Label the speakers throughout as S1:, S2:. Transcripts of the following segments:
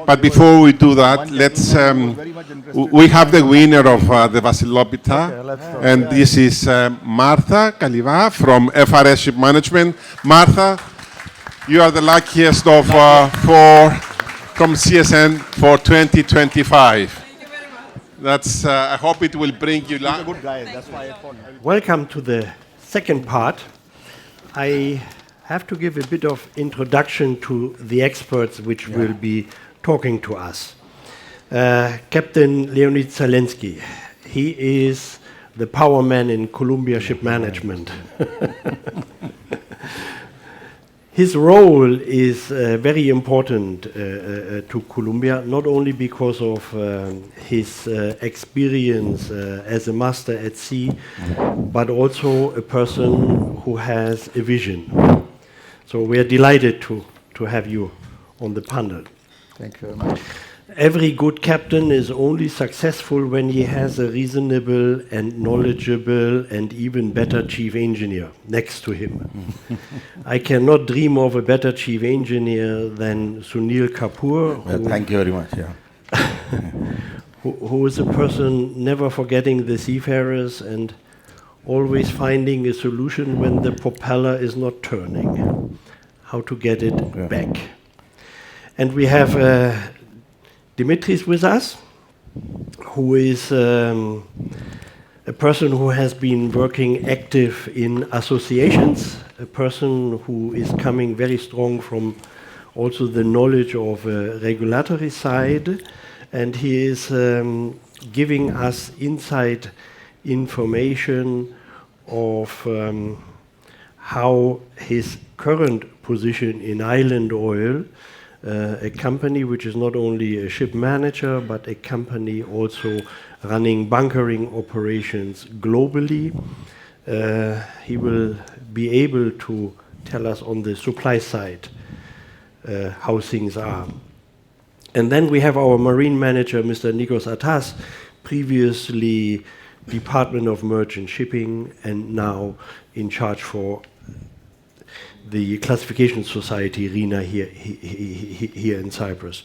S1: But before we do that, let's, we have the winner of the Vasilopita, and this is Martha Kaliva from FRS Shipmanagement. Martha, you are the luckiest of from CSN for 2025.
S2: Thank you very much.
S1: That's, I hope it will bring you luck.
S3: He's a good guy, that's why I thought.
S4: Welcome to the second part. I have to give a bit of introduction to the experts which will be talking to us. Captain Leonid Zalenski, he is the power man in Columbia Shipmanagement. His role is very important to Columbia, not only because of his experience as a master at sea, but also a person who has a vision. So we are delighted to have you on the panel.
S3: Thank you very much.
S4: Every good captain is only successful when he has a reasonable and knowledgeable and even better chief engineer next to him. I cannot dream of a better chief engineer than Sunil Kapoor.
S3: Well, thank you very much. Yeah.
S4: who is a person never forgetting the seafarers and always finding a solution when the propeller is not turning, how to get it back. And we have Demetris with us, who is a person who has been working active in associations, a person who is coming very strong from also the knowledge of regulatory side, and he is giving us inside information of how his current position in Island Oil, a company which is not only a ship manager, but a company also running bunkering operations globally. He will be able to tell us on the supply side how things are. And then we have our marine manager, Mr. Nicos Attas, previously Department of Merchant Shipping, and now in charge for the Classification Society, RINA, here in Cyprus.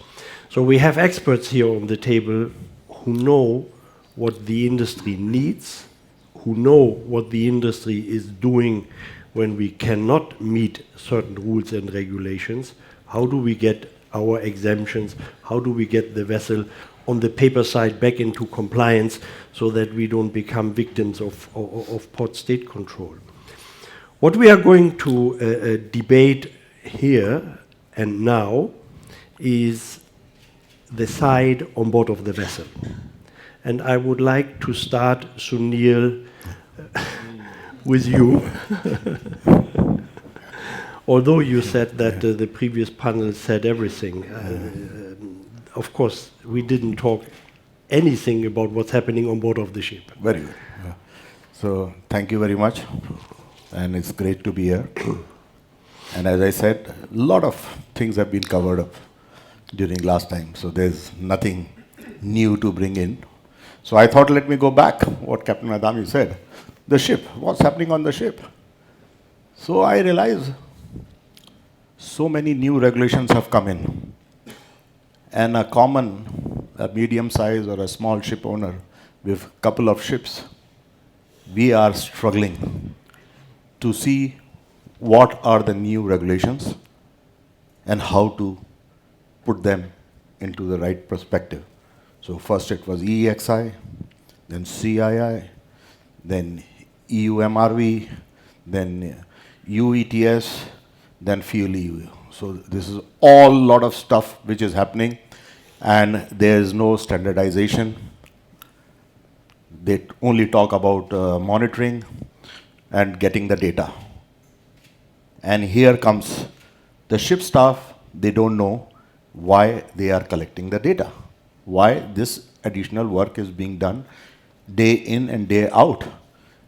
S4: So we have experts here on the table who know what the industry needs, who know what the industry is doing when we cannot meet certain rules and regulations. How do we get our exemptions? How do we get the vessel on the paper side back into compliance so that we don't become victims of port state control? What we are going to debate here and now is the side on board of the vessel. And I would like to start, Sunil, with you. Although you said that the previous panel said everything, of course, we didn't talk anything about what's happening on board of the ship.
S3: Very good. Yeah. So thank you very much. And it's great to be here. And as I said, a lot of things have been covered up during last time, so there's nothing new to bring in. So I thought, let me go back, what Captain Adami said. The ship, what's happening on the ship? So I realized so many new regulations have come in. And a medium size or a small ship owner with a couple of ships, we are struggling to see what are the new regulations and how to put them into the right perspective. So first it was EEXI, then CII, then EU MRV, then UETS, then Fuel EU. So this is all lot of stuff which is happening, and there is no standardization. They only talk about monitoring and getting the data. And here comes the ship staff, they don't know why they are collecting the data, why this additional work is being done day in and day out.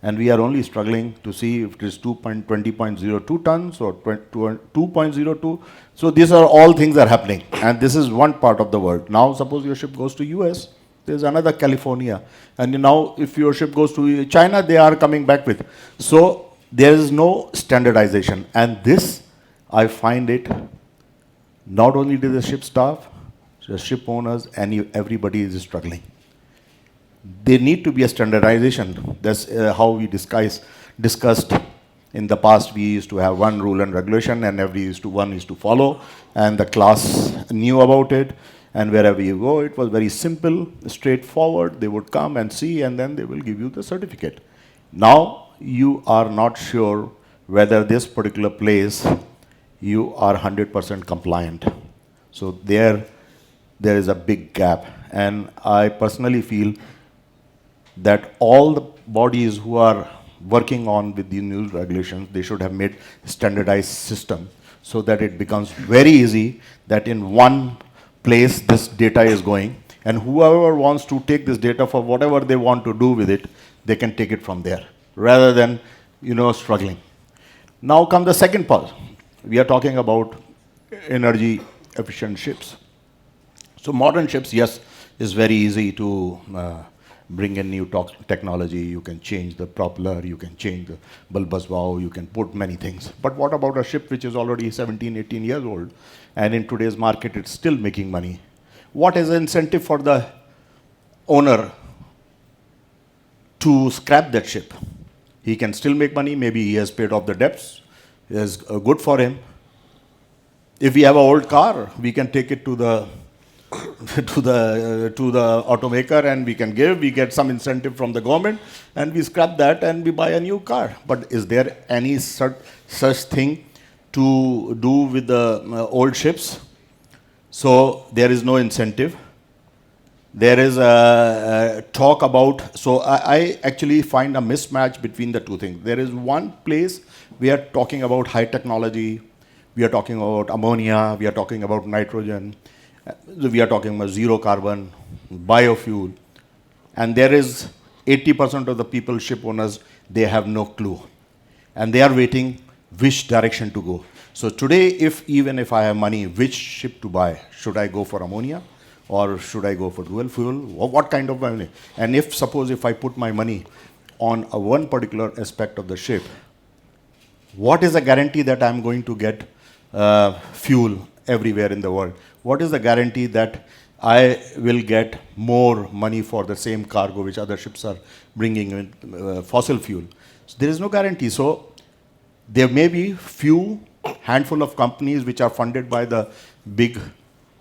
S3: And we are only struggling to see if it is 20.02 tons or 2.02. So these are all things that are happening. And this is one part of the world. Now suppose your ship goes to US, there's another California. And now if your ship goes to China, they are coming back with. So there is no standardization. And this, I find it, not only to the ship staff, the ship owners, and everybody is struggling. There need to be a standardization. That's how we discussed in the past. We used to have one rule and regulation, and one is to follow, and the class knew about it. And wherever you go, it was very simple, straightforward. They would come and see, and then they will give you the certificate. Now you are not sure whether this particular place you are 100% compliant. So there is a big gap, and I personally feel that all the bodies who are working on with the new regulations, they should have made standardized system so that it becomes very easy that in one place this data is going, and whoever wants to take this data for whatever they want to do with it, they can take it from there rather than struggling. Now come the second part. We are talking about energy efficient ships. So modern ships, yes, is very easy to bring in new technology. You can change the propeller, you can change the bulbous valve, you can put many things. But what about a ship which is already 17, 18 years old, and in today's market it's still making money? What is the incentive for the owner to scrap that ship? He can still make money, maybe he has paid off the debts, it is good for him. If we have an old car, we can take it to the automaker, and we get some incentive from the government, and we scrap that and we buy a new car. But is there any such thing to do with the old ships? So there is no incentive. There is a talk about, so I actually find a mismatch between the two things. There is one place we are talking about high technology, we are talking about ammonia, we are talking about nitrogen, we are talking about zero carbon, biofuel, and there is 80% of the people, ship owners, they have no clue. And they are waiting which direction to go. So today, even if I have money, which ship to buy? Should I go for ammonia? Or should I go for dual fuel? Or what kind of money? And suppose if I put my money on one particular aspect of the ship, what is the guarantee that I'm going to get fuel everywhere in the world? What is the guarantee that I will get more money for the same cargo which other ships are bringing in fossil fuel? So there is no guarantee. So there may be handful of companies which are funded by the big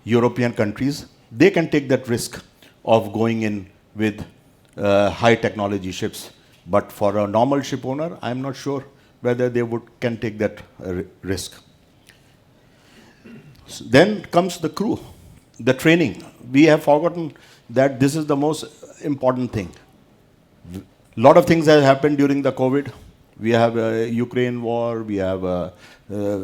S3: European countries. They can take that risk of going in with high technology ships. But for a normal ship owner, I'm not sure whether they can take that risk. So then comes the crew, the training. We have forgotten that this is the most important thing. A lot of things have happened during the COVID. We have Ukraine war, we have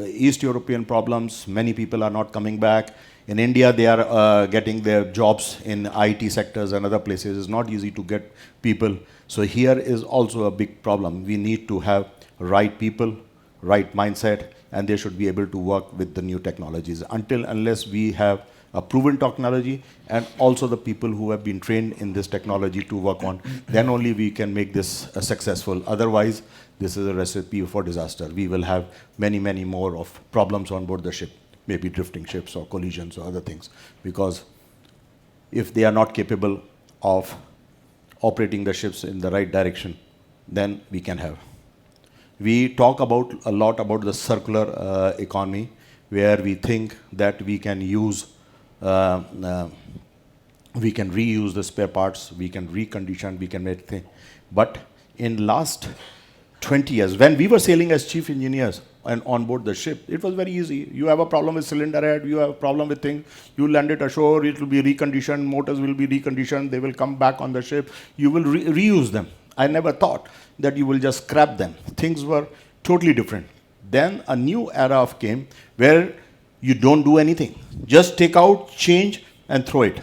S3: East European problems. Many people are not coming back. In India, they are getting their jobs in IT sectors and other places. It's not easy to get people. So here is also a big problem. We need to have right people, right mindset, and they should be able to work with the new technologies. Unless we have a proven technology and also the people who have been trained in this technology to work on, then only we can make this successful. Otherwise, this is a recipe for disaster. We will have many, many more of problems on board the ship, maybe drifting ships or collisions or other things. Because if they are not capable of operating the ships in the right direction, then we can have. We talk a lot about the circular economy, where we think that we can use, we can reuse the spare parts, we can recondition, we can make things. But in last 20 years, when we were sailing as chief engineers and on board the ship, it was very easy. You have a problem with cylinder head, you have a problem with things, you land it ashore, it will be reconditioned, motors will be reconditioned, they will come back on the ship, you will reuse them. I never thought that you will just scrap them. Things were totally different. Then a new era came where you don't do anything. Just take out, change, and throw it.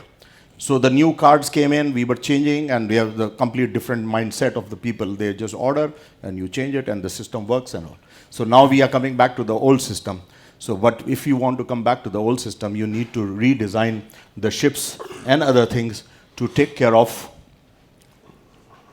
S3: So the new cards came in, we were changing, and we have the complete different mindset of the people. They just order, and you change it, and the system works and all. So now we are coming back to the old system. So but if you want to come back to the old system, you need to redesign the ships and other things to take care of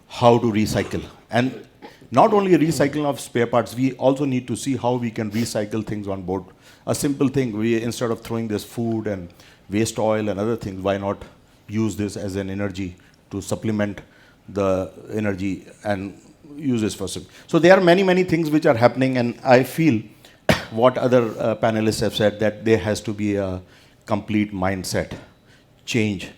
S3: how to recycle. And not only recycling of spare parts, we also need to see how we can recycle things on board. A simple thing, instead of throwing this food and waste oil and other things, why not use this as an energy to supplement the energy and use this for some. So there are many, many things which are happening, and I feel what other panelists have said, that there has to be a complete mindset change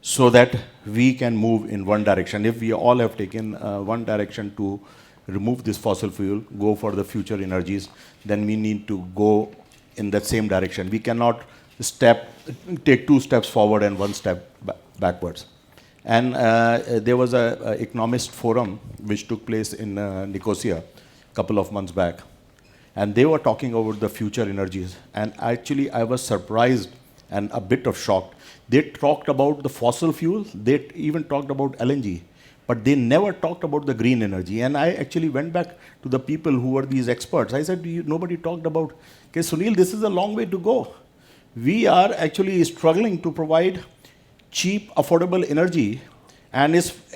S3: so that we can move in one direction. If we all have taken one direction to remove this fossil fuel, go for the future energies, then we need to go in that same direction. We cannot take 2 steps forward and 1 step backwards. And there was an economist forum which took place in Nicosia a couple of months back. And they were talking about the future energies. And actually, I was surprised and a bit of shocked. They talked about the fossil fuel. They even talked about LNG. But they never talked about the green energy. And I actually went back to the people who were these experts. I said, nobody talked about, okay, Sunil, this is a long way to go. We are actually struggling to provide cheap, affordable energy. And if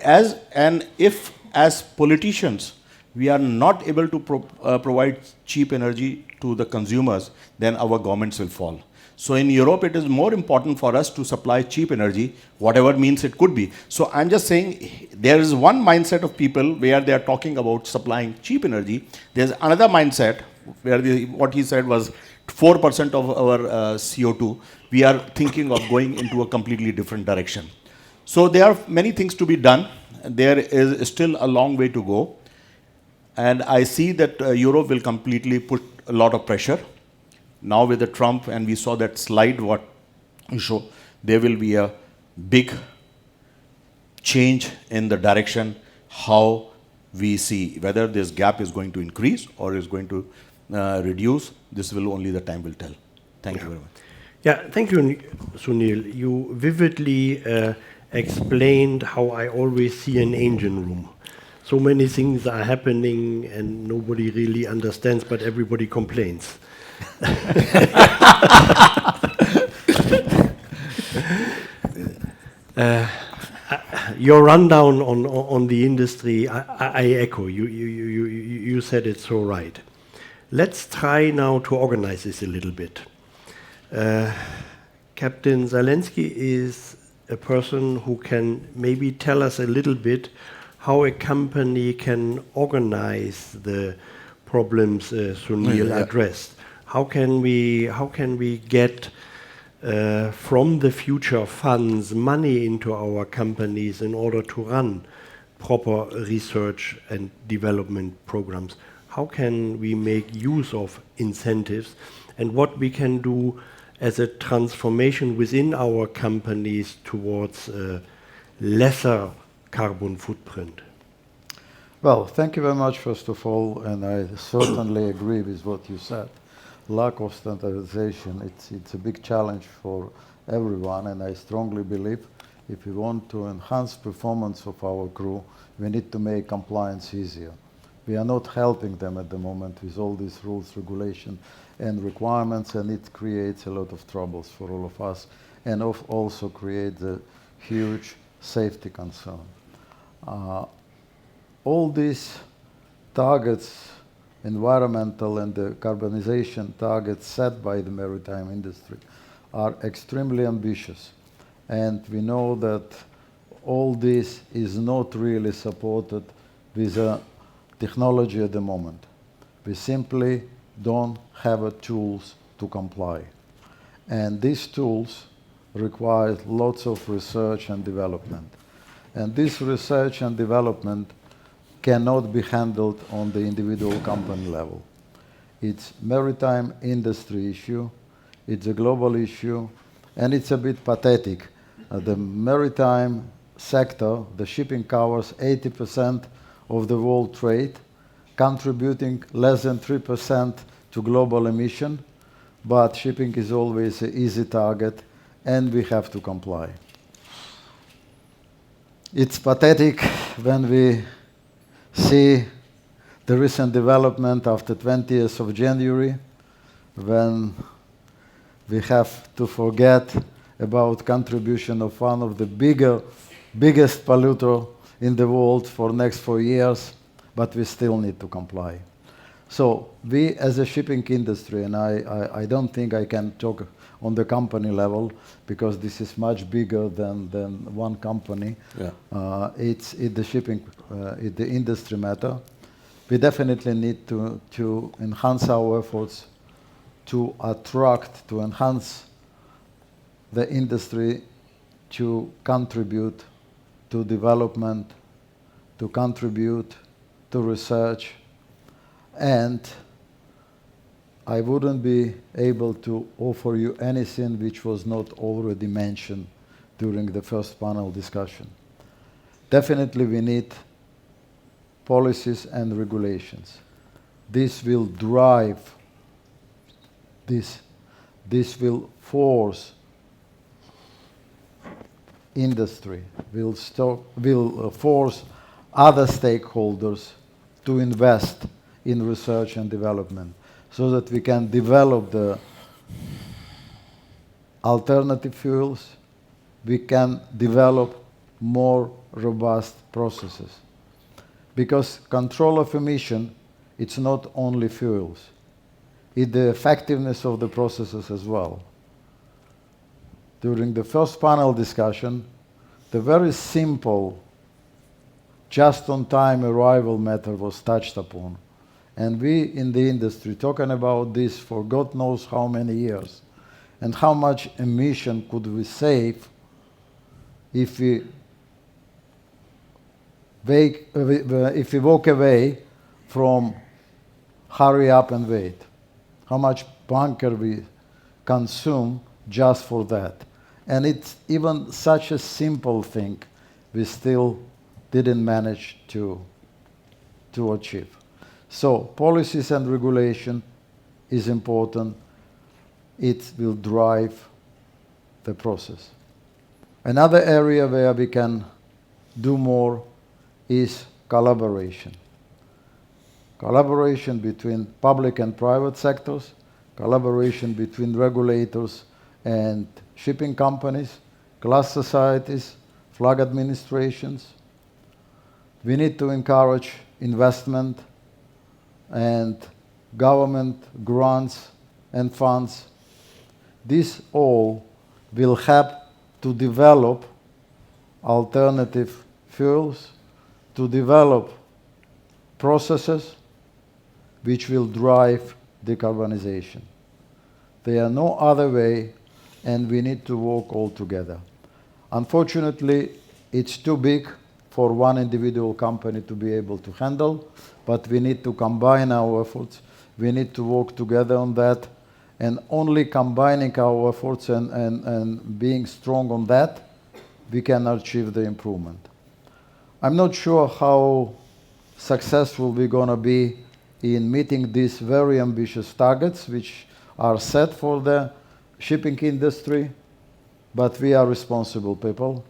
S3: as politicians, we are not able to provide cheap energy to the consumers, then our governments will fall. So in Europe, it is more important for us to supply cheap energy, whatever means it could be. So I'm just saying, there is one mindset of people where they are talking about supplying cheap energy. There's another mindset where what he said was 4% of our CO2. We are thinking of going into a completely different direction. So there are many things to be done. There is still a long way to go. And I see that Europe will completely put a lot of pressure. Now with the Trump, and we saw that slide what you show, there will be a big change in the direction how we see whether this gap is going to increase or is going to reduce. This will only the time will tell. Thank you very much.
S4: Yeah, thank you, Sunil. You vividly explained how I always see an engine room. So many things are happening and nobody really understands, but everybody complains. Your rundown on the industry, I echo. You said it so right. Let's try now to organize this a little bit. Captain Zalenski is a person who can maybe tell us a little bit how a company can organize the problems Sunil addressed. How can we get from the future funds money into our companies in order to run proper research and development programs? How can we make use of incentives, and what we can do as a transformation within our companies towards a lesser carbon footprint?
S2: Well, thank you very much, first of all, and I certainly agree with what you said. Lack of standardization, it's a big challenge for everyone, and I strongly believe if we want to enhance performance of our crew, we need to make compliance easier. We are not helping them at the moment with all these rules, regulation, and requirements, and it creates a lot of troubles for all of us, and also creates a huge safety concern. All these targets, environmental and the carbonization targets set by the maritime industry, are extremely ambitious. And we know that all this is not really supported with technology at the moment. We simply don't have tools to comply. And these tools require lots of research and development. And this research and development cannot be handled on the individual company level. It's maritime industry issue, it's a global issue, and it's a bit pathetic. The maritime sector, the shipping covers 80% of the world trade, contributing less than 3% to global emission, but shipping is always an easy target, and we have to comply. It's pathetic when we see the recent development after 20th of January, when we have to forget about contribution of one of the biggest polluter in the world for next 4 years, but we still need to comply. So we as a shipping industry, and I don't think I can talk on the company level, because this is much bigger than one company.
S3: Yeah.
S2: It's the shipping, the industry matter. We definitely need to enhance our efforts to attract, to enhance the industry, to contribute to development, to contribute to research, and I wouldn't be able to offer you anything which was not already mentioned during the first panel discussion. Definitely we need policies and regulations. This will drive this will force industry, will force other stakeholders to invest in research and development so that we can develop the alternative fuels, we can develop more robust processes. Because control of emission, it's not only fuels, it's the effectiveness of the processes as well. During the first panel discussion, the very simple just-on-time arrival method was touched upon. And we in the industry talking about this for God knows how many years, and how much emission could we save if we walk away from hurry up and wait. How much bunker we consume just for that. And it's even such a simple thing we still didn't manage to achieve. So policies and regulation is important. It will drive the process. Another area where we can do more is collaboration. Collaboration between public and private sectors, collaboration between regulators and shipping companies, class societies, flag administrations. We need to encourage investment and government grants and funds. This all will help to develop alternative fuels, to develop processes which will drive decarbonization. There are no other way, and we need to work all together. Unfortunately, it's too big for one individual company to be able to handle, but we need to combine our efforts. We need to work together on that, and only combining our efforts and being strong on that, we can achieve the improvement. I'm not sure how successful we're going to be in meeting these very ambitious targets which are set for the shipping industry, but we are responsible people.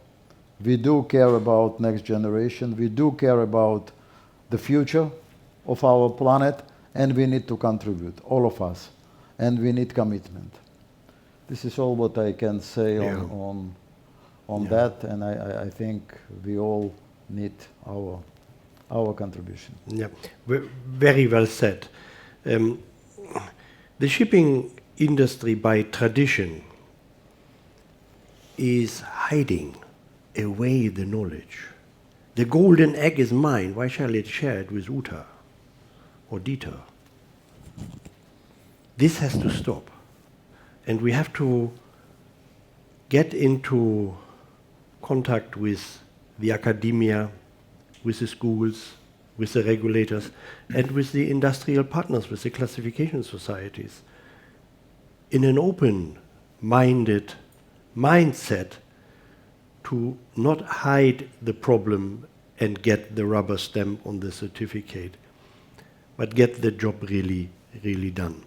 S2: We do care about next generation. We do care about the future of our planet, and we need to contribute, all of us, and we need commitment. This is all what I can say on that, and I think we all need our contribution.
S4: Yeah, very well said. The shipping industry by tradition is hiding away the knowledge. The golden egg is mine. Why shall it share it with Uta or Dieter? This has to stop. And we have to get into contact with the academia, with the schools, with the regulators, and with the industrial partners, with the classification societies, in an open-minded mindset to not hide the problem and get the rubber stamp on the certificate, but get the job really, really done.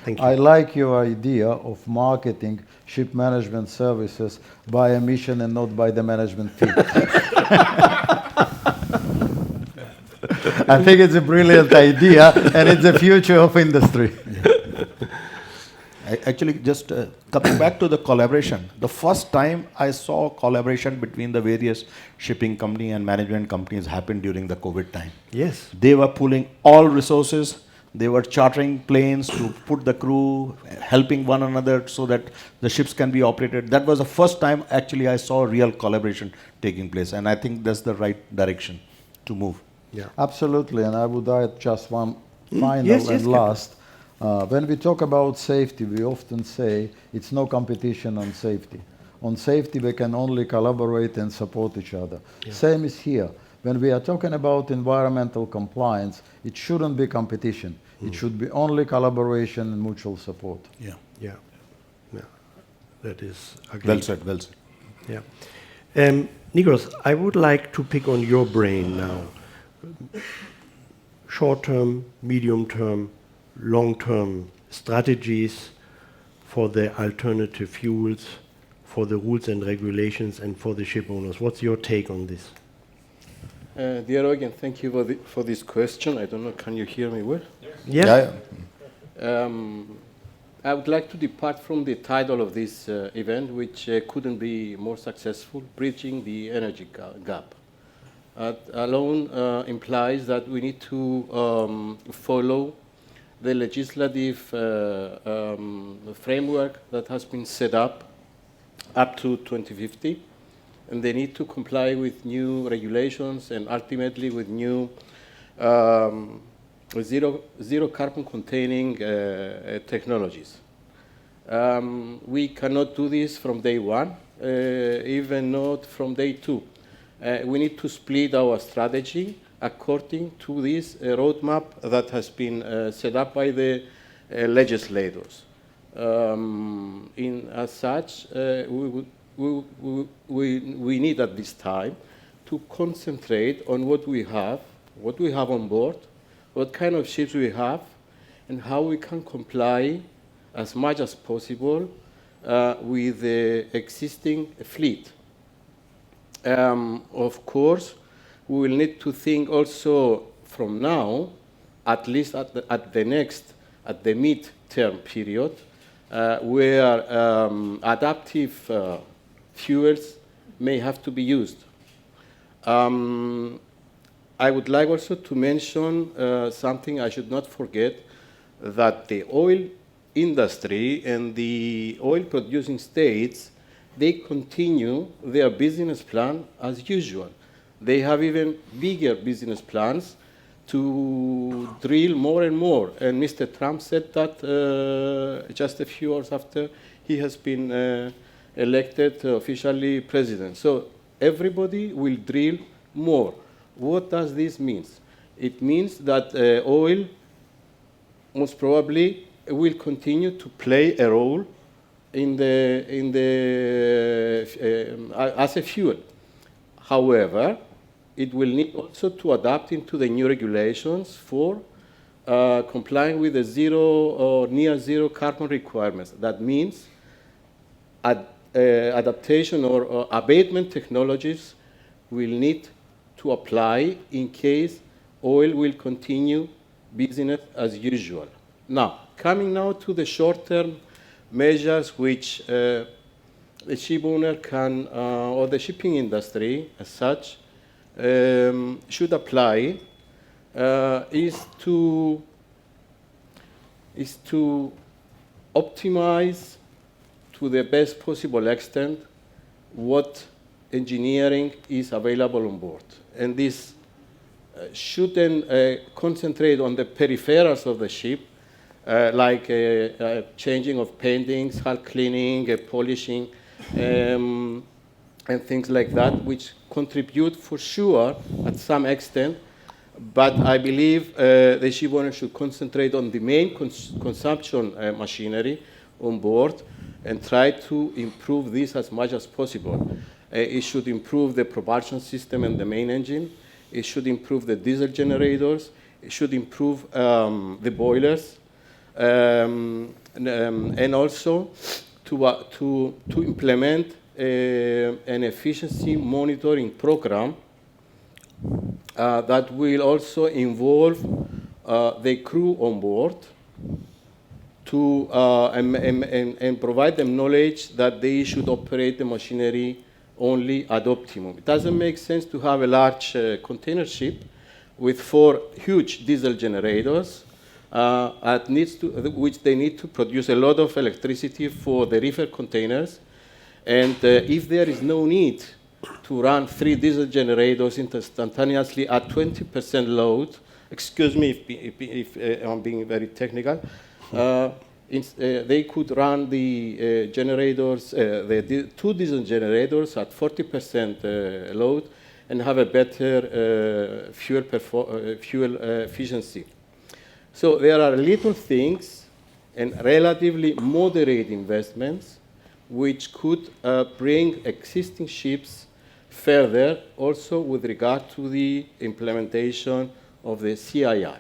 S4: Thank you.
S2: I like your idea of marketing ship management services by emission and not by the management fee. I think it's a brilliant idea, and it's the future of industry.
S3: Actually, just coming back to the collaboration, the first time I saw collaboration between the various shipping company and management companies happened during the COVID time.
S4: Yes.
S3: They were pooling all resources. They were chartering planes to put the crew, helping one another so that the ships can be operated. That was the first time actually I saw real collaboration taking place, and I think that's the right direction to move.
S4: Yeah.
S2: Absolutely, and I would add just one final
S4: Yes,
S2: and
S4: yes,
S2: last. When we talk about safety, we often say it's no competition on safety. On safety, we can only collaborate and support each other.
S4: Yeah.
S2: Same is here. When we are talking about environmental compliance, it shouldn't be competition. It should be only collaboration and mutual support.
S3: Yeah.
S4: Yeah. Yeah. That is agreed.
S3: Well said, well said.
S4: Yeah. Nicos, I would like to pick on your brain now. Short-term, medium-term, long-term strategies for the alternative fuels, for the rules and regulations, and for the ship owners. What's your take on this?
S5: Dear Eugen, thank you for this question. I don't know, can you hear me well?
S4: Yeah.
S5: I would like to depart from the title of this event, which couldn't be more successful, Bridging the Energy Gap. Alone implies that we need to follow the legislative framework that has been set up to 2050, and they need to comply with new regulations and ultimately with new zero carbon containing technologies. We cannot do this from day one, even not from day two. We need to split our strategy according to this roadmap that has been set up by the legislators. As such, we need at this time to concentrate on what we have on board, what kind of ships we have, and how we can comply as much as possible with the existing fleet. Of course, we will need to think also from now, at least at the mid-term period, where adaptive fuels may have to be used. I would like also to mention something I should not forget, that the oil industry and the oil-producing states, they continue their business plan as usual. They have even bigger business plans to drill more and more. And Mr. Trump said that just a few hours after he has been elected officially president. So everybody will drill more. What does this mean? It means that oil most probably will continue to play a role as a fuel. However, it will need also to adapt into the new regulations for complying with the zero or near zero carbon requirements. That means adaptation or abatement technologies will need to apply in case oil will continue business as usual. Now, coming now to the short-term measures which the ship owner can, or the shipping industry as such, should apply, is to optimize to the best possible extent what engineering is available on board. And this shouldn't concentrate on the peripherals of the ship, like changing of paintings, hull cleaning, polishing, and things like that, which contribute for sure at some extent. But I believe the ship owner should concentrate on the main consumption machinery on board and try to improve this as much as possible. It should improve the propulsion system and the main engine. It should improve the diesel generators. It should improve the boilers. And also to implement an efficiency monitoring program that will also involve the crew on board to and provide them knowledge that they should operate the machinery only at optimum. It doesn't make sense to have a large container ship with 4 huge diesel generators which they need to produce a lot of electricity for the reefer containers. And if there is no need to run 3 diesel generators instantaneously at 20% load, excuse me if I'm being very technical, they could run the generators, the 2 diesel generators at 40% load and have a better fuel efficiency. So there are little things and relatively moderate investments which could bring existing ships further, also with regard to the implementation of the CII.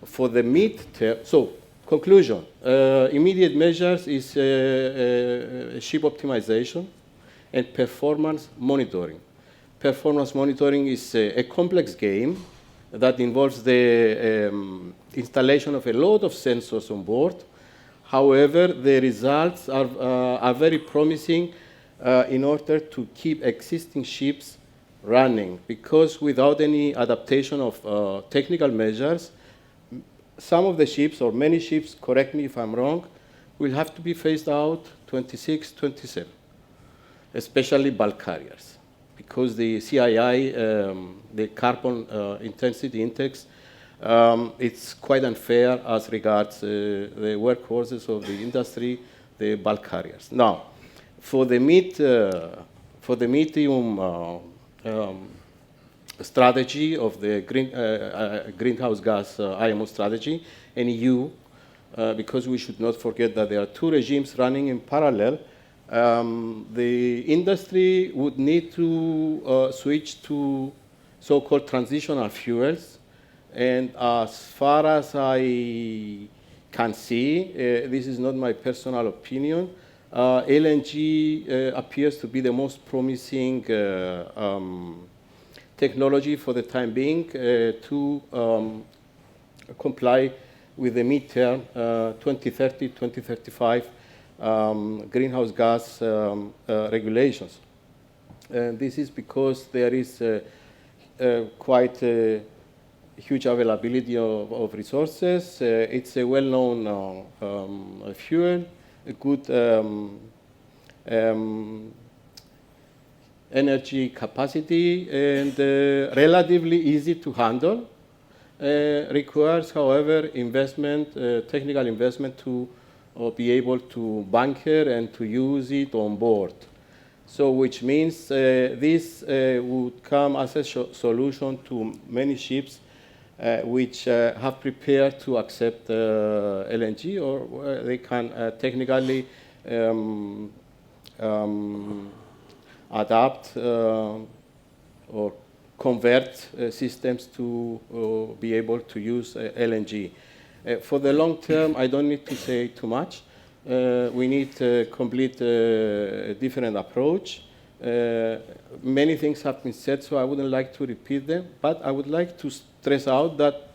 S5: For the mid-term, so conclusion, immediate measures is ship optimization and performance monitoring. Performance monitoring is a complex game that involves the installation of a lot of sensors on board. However, the results are very promising in order to keep existing ships running, because without any adaptation of technical measures, some of the ships, or many ships, correct me if I'm wrong, will have to be phased out 26, 27, especially bulk carriers, because the CII, the carbon intensity index, it's quite unfair as regards the workhorses of the industry, the bulk carriers. Now, for the medium strategy of the greenhouse gas IMO strategy, and EU, because we should not forget that there are 2 regimes running in parallel, the industry would need to switch to so-called transitional fuels. And as far as I can see, this is not my personal opinion, LNG appears to be the most promising technology for the time being to comply with the midterm 2030, 2035 greenhouse gas regulations. And this is because there is quite a huge availability of resources. It's a well-known fuel, a good energy capacity, and relatively easy to handle. Requires, however, investment, technical investment to be able to bunker and to use it on board. So which means this would come as a solution to many ships which have prepared to accept LNG, or they can technically adapt or convert systems to be able to use LNG. For the long term, I don't need to say too much. We need a complete different approach. Many things have been said, so I wouldn't like to repeat them, but I would like to stress out that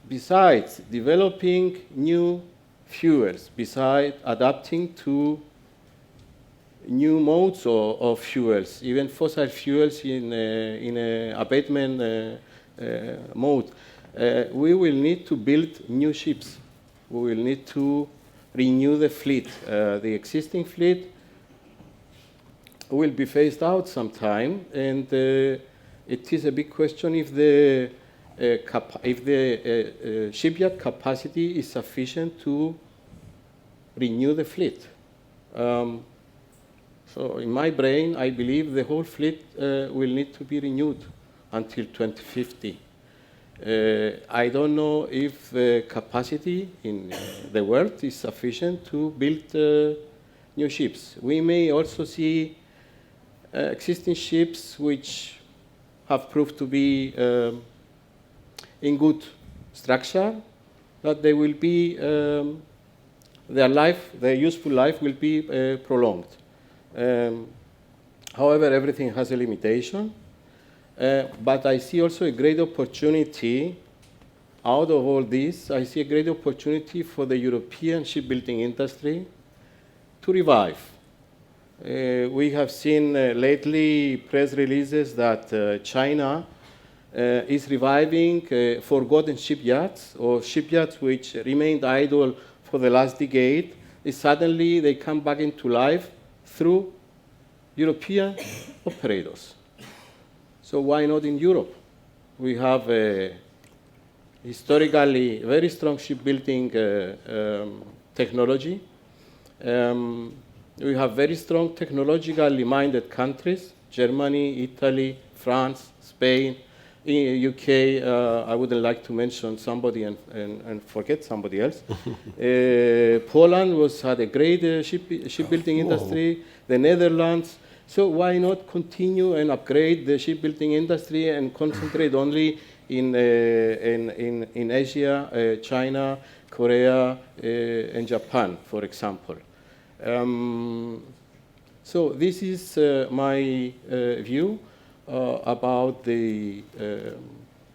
S5: besides developing new fuels, besides adapting to new modes of fuels, even fossil fuels in a abatement mode, we will need to build new ships. We will need to renew the fleet. The existing fleet will be phased out sometime, and it is a big question if the shipyard capacity is sufficient to renew the fleet. So in my brain, I believe the whole fleet will need to be renewed until 2050. I don't know if the capacity in the world is sufficient to build new ships. We may also see existing ships which have proved to be in good structure, that they will be, their useful life will be prolonged. However, everything has a limitation. But I see also a great opportunity out of all this. I see a great opportunity for the European shipbuilding industry to revive. We have seen lately press releases that China is reviving forgotten shipyards or shipyards which remained idle for the last decade. Suddenly they come back into life through European operators. So why not in Europe? We have a historically very strong shipbuilding technology. We have very strong technologically minded countries, Germany, Italy, France, Spain, UK, I wouldn't like to mention somebody and forget somebody else. Poland had a great shipbuilding industry, the Netherlands. So why not continue and upgrade the shipbuilding industry and concentrate only in Asia, China, Korea, and Japan, for example? So this is my view about the,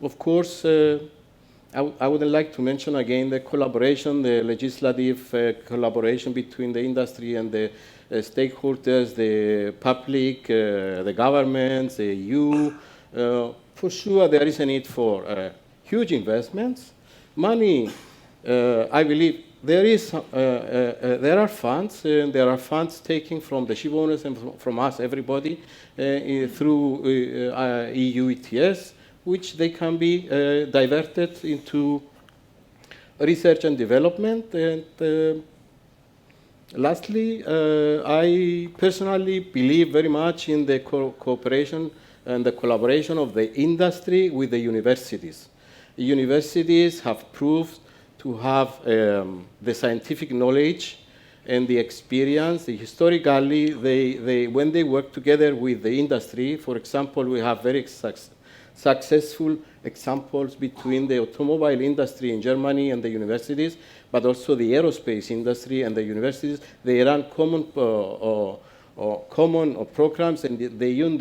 S5: of course, I would like to mention again the collaboration, the legislative collaboration between the industry and the stakeholders, the public, the governments, the EU. For sure, there is a need for huge investments. Money, I believe, there are funds, and there are funds taken from the ship owners and from us, everybody, through EU ETS, which they can be diverted into research and development. And lastly, I personally believe very much in the cooperation and the collaboration of the industry with the universities. The universities have proved to have the scientific knowledge and the experience. Historically, when they work together with the industry, for example, we have very successful examples between the automobile industry in Germany and the universities, but also the aerospace industry and the universities. They run common programs, and they use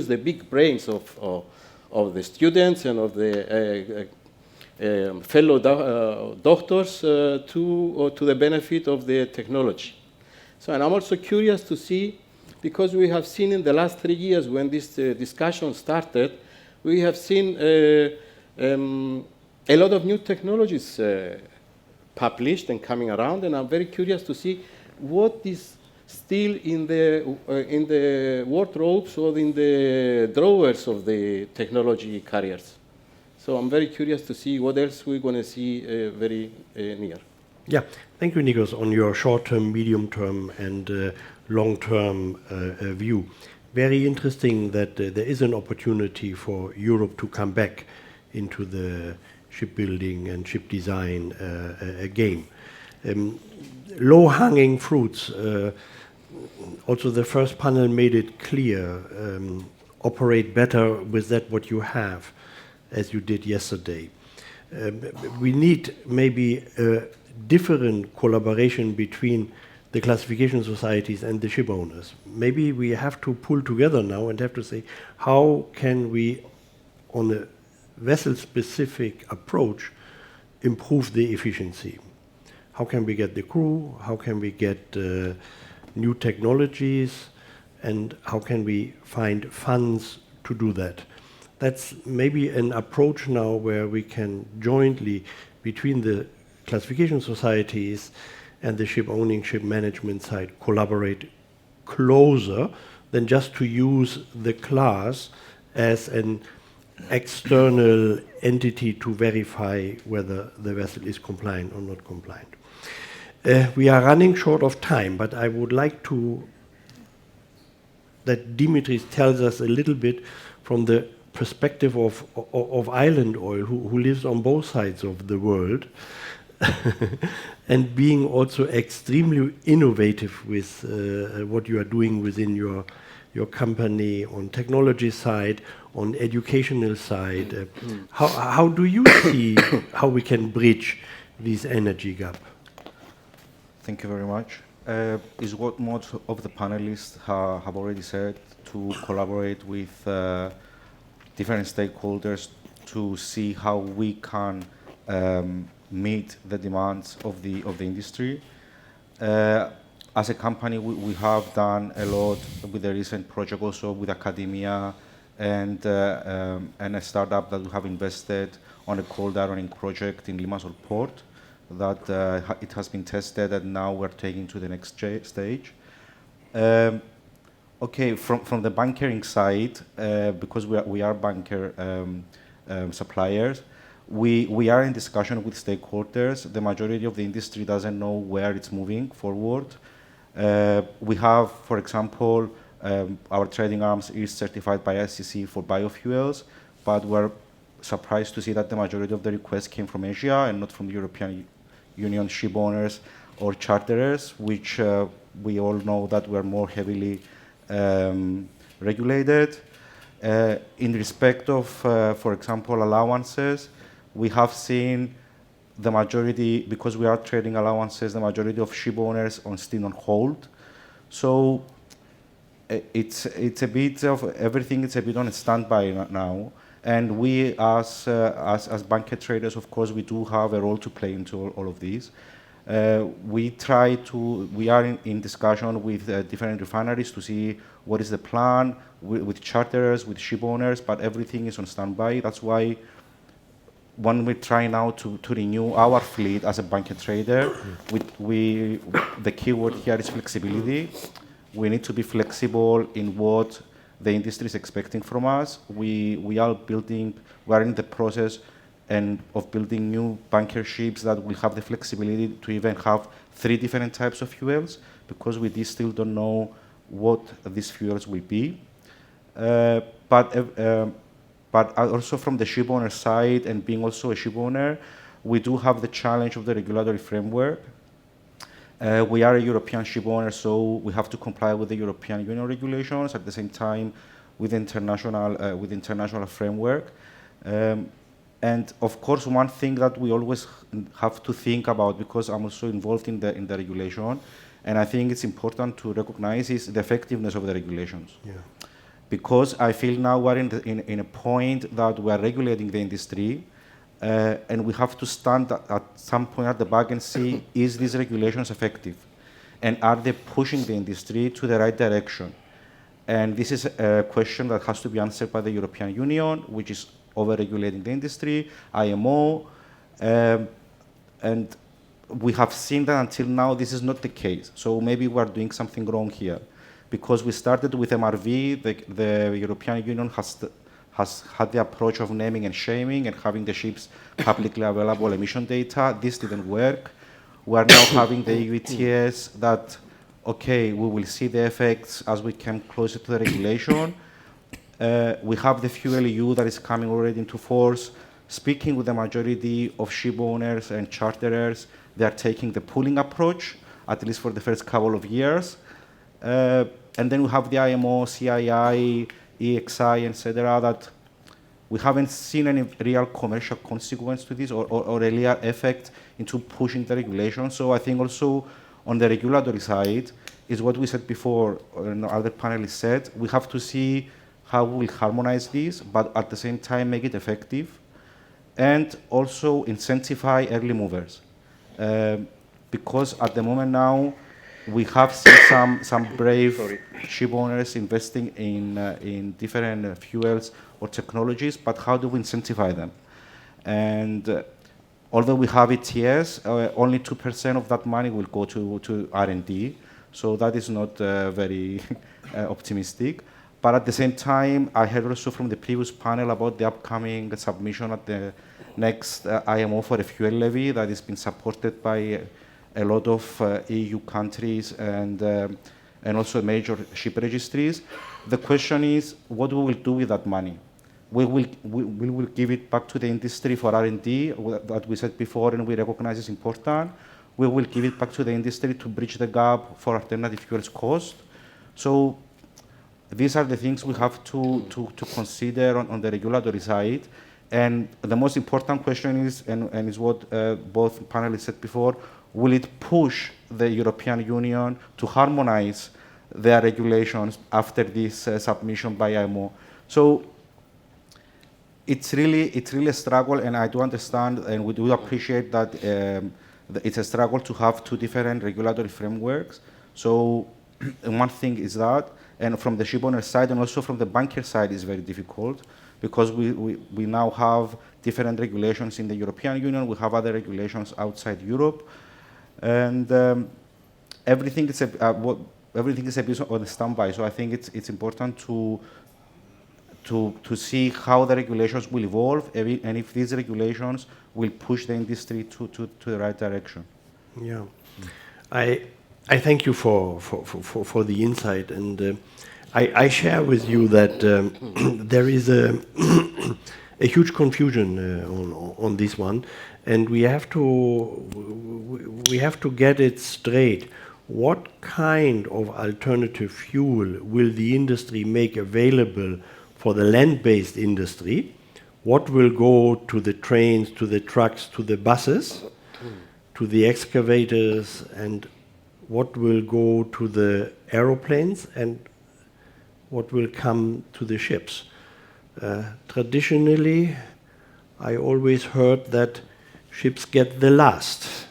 S5: the big brains of the students and of the fellow doctors to the benefit of the technology. So, and I'm also curious to see, because we have seen in the last 3 years when this discussion started, we have seen a lot of new technologies published and coming around, and I'm very curious to see what is still in the wardrobes or in the drawers of the technology carriers. So I'm very curious to see what else we're going to see very near.
S4: Yeah, thank you, Nicos, on your short-term, medium-term, and long-term view. Very interesting that there is an opportunity for Europe to come back into the shipbuilding and ship design game. Low-hanging fruits. Also, the first panel made it clear. Operate better with that what you have, as you did yesterday. We need maybe a different collaboration between the classification societies and the ship owners. Maybe we have to pull together now and have to say, how can we, on a vessel-specific approach, improve the efficiency? How can we get the crew? How can we get new technologies? And how can we find funds to do that? That's maybe an approach now where we can jointly, between the classification societies and the ship owning, ship management side, collaborate closer than just to use the class as an external entity to verify whether the vessel is compliant or not compliant. We are running short of time, but I would like that Demetris tells us a little bit from the perspective of Island Oil, who lives on both sides of the world, and being also extremely innovative with what you are doing within your company on technology side, on educational side. How do you see how we can bridge this energy gap?
S6: Thank you very much. Is what most of the panelists have already said, to collaborate with different stakeholders to see how we can meet the demands of the industry. As a company, we have done a lot with the recent project also with academia and a startup that we have invested on a cold ironing project in Limassol port that it has been tested, and now we're taking to the next stage. Okay, from the bunkering side, because we are bunker suppliers, we are in discussion with stakeholders. The majority of the industry doesn't know where it's moving forward. We have, for example, our trading arms is certified by ICC for biofuels, but we're surprised to see that the majority of the requests came from Asia and not from the European Union ship owners or charterers, which we all know that we're more heavily regulated. In respect of, for example, allowances, we have seen the majority, because we are trading allowances, the majority of ship owners are still on hold. So it's a bit of everything. It's a bit on a standby now. And we, as bunker traders, of course, we do have a role to play into all of these. We are in discussion with different refineries to see what is the plan with charterers, with ship owners, but everything is on standby. That's why when we try now to renew our fleet as a bunker trader, the key word here is flexibility. We need to be flexible in what the industry is expecting from us. We are in the process of building new bunker ships that will have the flexibility to even have 3 different types of fuels, because we still don't know what these fuels will be. But also from the ship owner side, and being also a ship owner, we do have the challenge of the regulatory framework. We are a European ship owner, so we have to comply with the European Union regulations at the same time with international framework. And of course, one thing that we always have to think about, because I'm also involved in the regulation, and I think it's important to recognize, is the effectiveness of the regulations.
S4: Yeah.
S6: Because I feel now we're in a point that we're regulating the industry, and we have to stand at some point at the back and see, is these regulations effective? And are they pushing the industry to the right direction? And this is a question that has to be answered by the European Union, which is over-regulating the industry, IMO, and we have seen that until now this is not the case. So maybe we're doing something wrong here. Because we started with MRV, the European Union has had the approach of naming and shaming and having the ships publicly available emission data. This didn't work. We are now having the EU ETS that, okay, we will see the effects as we come closer to the regulation. We have the Fuel EU that is coming already into force. Speaking with the majority of ship owners and charterers, they are taking the pooling approach, at least for the first couple of years. And then we have the IMO, CII, EXI, etc., that we haven't seen any real commercial consequence to this or a real effect into pushing the regulation. So I think also on the regulatory side is what we said before, and other panelists said, we have to see how we will harmonize this, but at the same time make it effective, and also incentivize early movers. Because at the moment now, we have seen some brave ship owners investing in different fuels or technologies, but how do we incentivize them? And although we have ETS, only 2% of that money will go to R&D, so that is not very optimistic. But at the same time, I heard also from the previous panel about the upcoming submission at the next IMO for a fuel levy that is being supported by a lot of EU countries and also major ship registries. The question is, what we will do with that money? We will give it back to the industry for R&D, that we said before, and we recognize is important. We will give it back to the industry to bridge the gap for alternative fuels cost. So these are the things we have to consider on the regulatory side. And the most important question is, and is what both panelists said before, will it push the European Union to harmonize their regulations after this submission by IMO? So it's really a struggle, and I do understand, and we do appreciate that it's a struggle to have 2 different regulatory frameworks. So one thing is that, And from the ship owner side and also from the banker side is very difficult, because we now have different regulations in the European Union, we have other regulations outside Europe, and everything is a bit on the standby. So I think it's important to see how the regulations will evolve, and if these regulations will push the industry to the right direction.
S4: Yeah, I thank you for the insight, and I share with you that there is a huge confusion on this one, and we have to get it straight. What kind of alternative fuel will the industry make available for the land-based industry? What will go to the trains, to the trucks, to the buses, to the excavators, and what will go to the aeroplanes, and what will come to the ships? Traditionally, I always heard that ships get the last.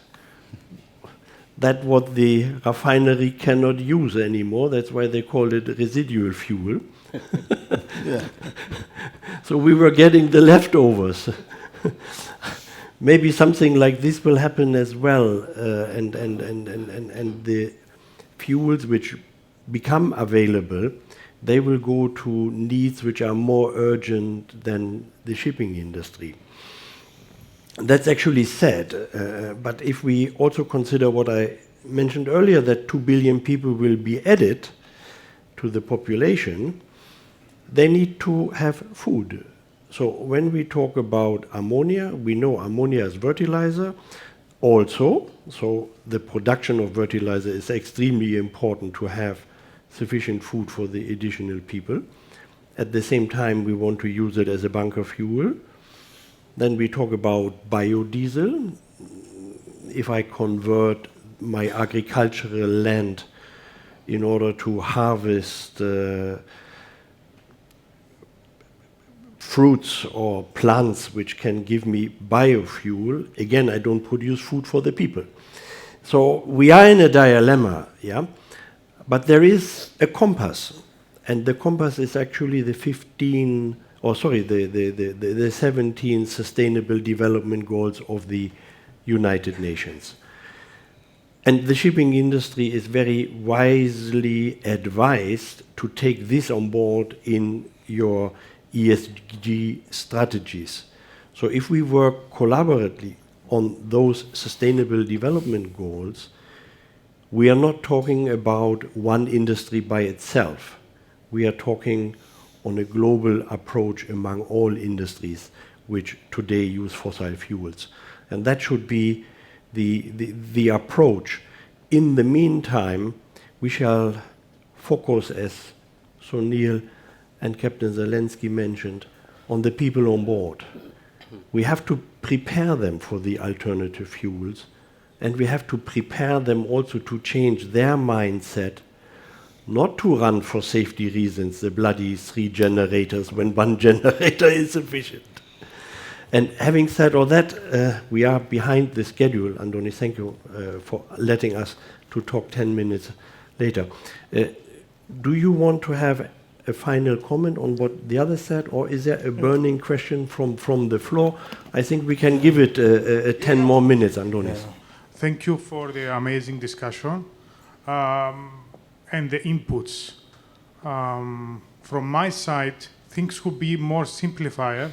S4: That's what the refinery cannot use anymore. That's why they call it residual fuel.
S2: Yeah.
S4: So we were getting the leftovers. Maybe something like this will happen as well, and the fuels which become available, they will go to needs which are more urgent than the shipping industry. That's actually sad, but if we also consider what I mentioned earlier, that 2 billion people will be added to the population, they need to have food. So when we talk about ammonia, we know ammonia is fertilizer also, so the production of fertilizer is extremely important to have sufficient food for the additional people. At the same time, we want to use it as a bunker fuel. Then we talk about biodiesel. If I convert my agricultural land in order to harvest fruits or plants which can give me biofuel, again, I don't produce food for the people. So we are in a dilemma, yeah? But there is a compass, and the compass is actually the 17 Sustainable Development Goals of the United Nations. And the shipping industry is very wisely advised to take this on board in your ESG strategies. So if we work collaboratively on those Sustainable Development Goals, we are not talking about one industry by itself. We are talking on a global approach among all industries which today use fossil fuels. And that should be the approach. In the meantime, we shall focus, as Sunil and Captain Zalenski mentioned, on the people on board. We have to prepare them for the alternative fuels, and we have to prepare them also to change their mindset, not to run for safety reasons the bloody 3 generators when 1 generator is sufficient. And having said all that, we are behind the schedule. Andoni, thank you for letting us to talk 10 minutes later. Do you want to have a final comment on what the other said, or is there a burning question from the floor? I think we can give it 10 more minutes, Andonis.
S7: Yeah. Thank you for the amazing discussion and the inputs. From my side, things could be more simplified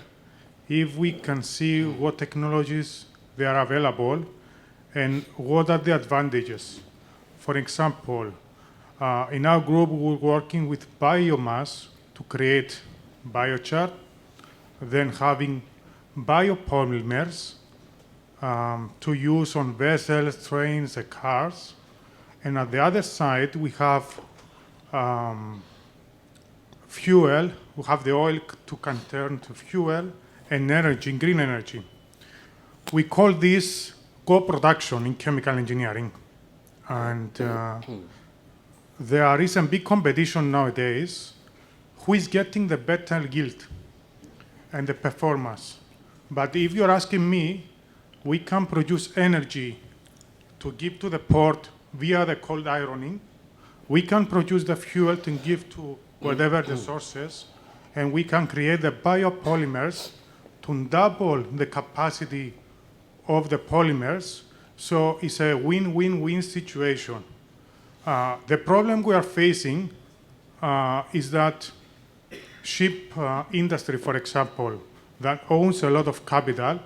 S7: if we can see what technologies they are available and what are the advantages. For example, in our group, we're working with biomass to create biochar, then having biopolymers to use on vessels, trains, and cars. And at the other side, we have fuel. We have the oil to can turn to fuel and energy, green energy. We call this co-production in chemical engineering. And there is a big competition nowadays. Who is getting the better yield and the performance? But if you're asking me, we can produce energy to give to the port via the cold ironing, we can produce the fuel to give to whatever the sources, and we can create the biopolymers to double the capacity of the polymers. So it's a win-win-win situation. The problem we are facing is that ship industry, for example, that owns a lot of capital,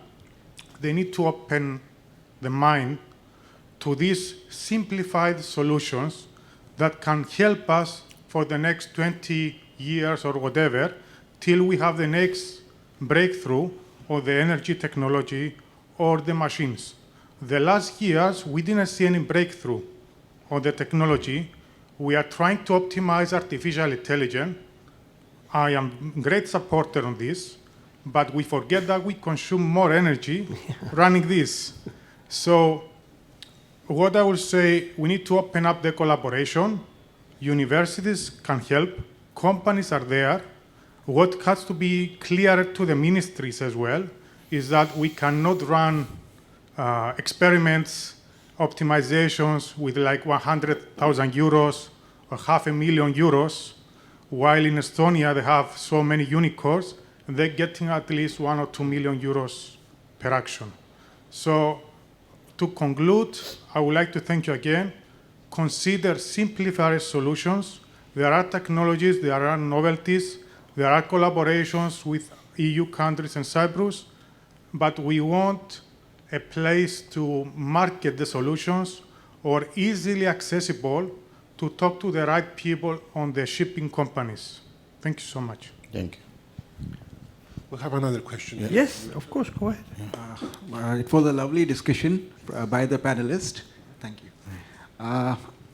S7: they need to open the mind to these simplified solutions that can help us for the next 20 years or whatever, till we have the next breakthrough of the energy technology or the machines. The last years, we didn't see any breakthrough on the technology. We are trying to optimize artificial intelligence. I am a great supporter on this, but we forget that we consume more energy running this. So what I will say, we need to open up the collaboration. Universities can help. Companies are there. What has to be clear to the ministries as well is that we cannot run experiments, optimizations with like 100,000 euros or €500,000, while in Estonia they have so many unicorns, and they're getting at least €1 or €2 million per action. So to conclude, I would like to thank you again. Consider simplified solutions. There are technologies, there are novelties, there are collaborations with EU countries and Cyprus, but we want a place to market the solutions or easily accessible to talk to the right people on the shipping companies. Thank you so much.
S3: Thank you.
S1: We have another question.
S4: Yes, of course, go ahead.
S8: It was a lovely discussion by the panelists. Thank you.